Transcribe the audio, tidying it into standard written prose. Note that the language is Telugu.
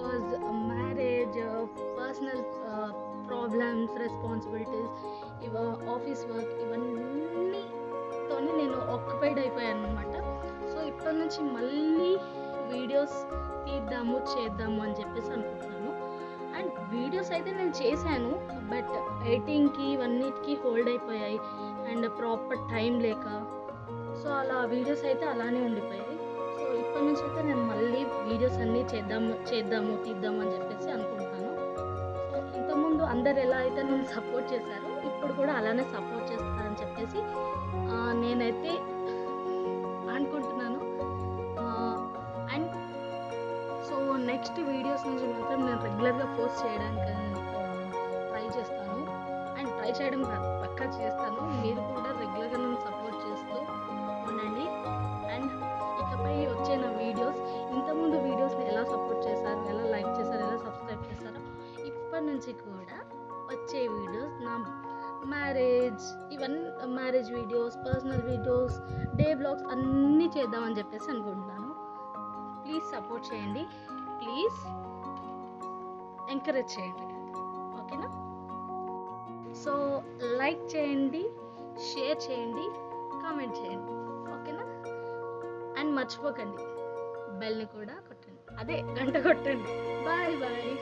Because marriage, personal problems, responsibilities, office work ఇవన్నీతోని నేను ఆక్యుపైడ్ అయిపోయాను అనమాట. సో ఇప్పటి నుంచి మళ్ళీ వీడియోస్ చేద్దాము అని చెప్పేసి అనుకుంటున్నాను. అండ్ వీడియోస్ అయితే నేను చేశాను, బట్ ఎడిటింగ్కి ఇవన్నిటికీ హోల్డ్ అయిపోయాయి అండ్ ప్రాపర్ టైం లేక. సో అలా వీడియోస్ అయితే అలానే ఉండిపోయాయి. సో ఇప్పటి నుంచి అయితే నేను మళ్ళీ వీడియోస్ అన్నీ తీద్దాము అని చెప్పేసి అనుకుంటాను. సో ఇంతకుముందు అందరు ఎలా అయితే నన్ను సపోర్ట్ చేశారో ఇప్పుడు కూడా అలానే సపోర్ట్ చేస్తారని చెప్పేసి నేనైతే అనుకుంటున్నాను. అండ్ సో నెక్స్ట్ వీడియోస్ నుంచి మాత్రం నేను రెగ్యులర్గా పోస్ట్ చేయడానికి ట్రై చేస్తాను. అండ్ ట్రై చేయడం పక్కా చేస్తాను. మీరు కూడా రెగ్యులర్గా నన్ను సపోర్ట్ చేస్తూ ఉండండి. అండ్ ఇకపై వచ్చే నా వీడియోస్, ఇంతకుముందు వీడియోస్ని ఎలా సపోర్ట్ చేశారు, ఎలా లైక్ చేశారు, ఎలా సబ్స్క్రైబ్ చేశారో ఇప్పటి నుంచి కూడా వచ్చే వీడియోస్ నా marriage videos, personal videos, day blogs అన్నీ చేద్దామని చెప్పేసి అనుకుంటున్నాను. ప్లీజ్ సపోర్ట్ చేయండి, ప్లీజ్ ఎంకరేజ్ చేయండి, ఓకేనా? సో లైక్ చేయండి, షేర్ చేయండి, కామెంట్ చేయండి, ఓకేనా? అండ్ మర్చిపోకండి బెల్ని కూడా కొట్టండి, అదే గంట కొట్టండి. Bye bye.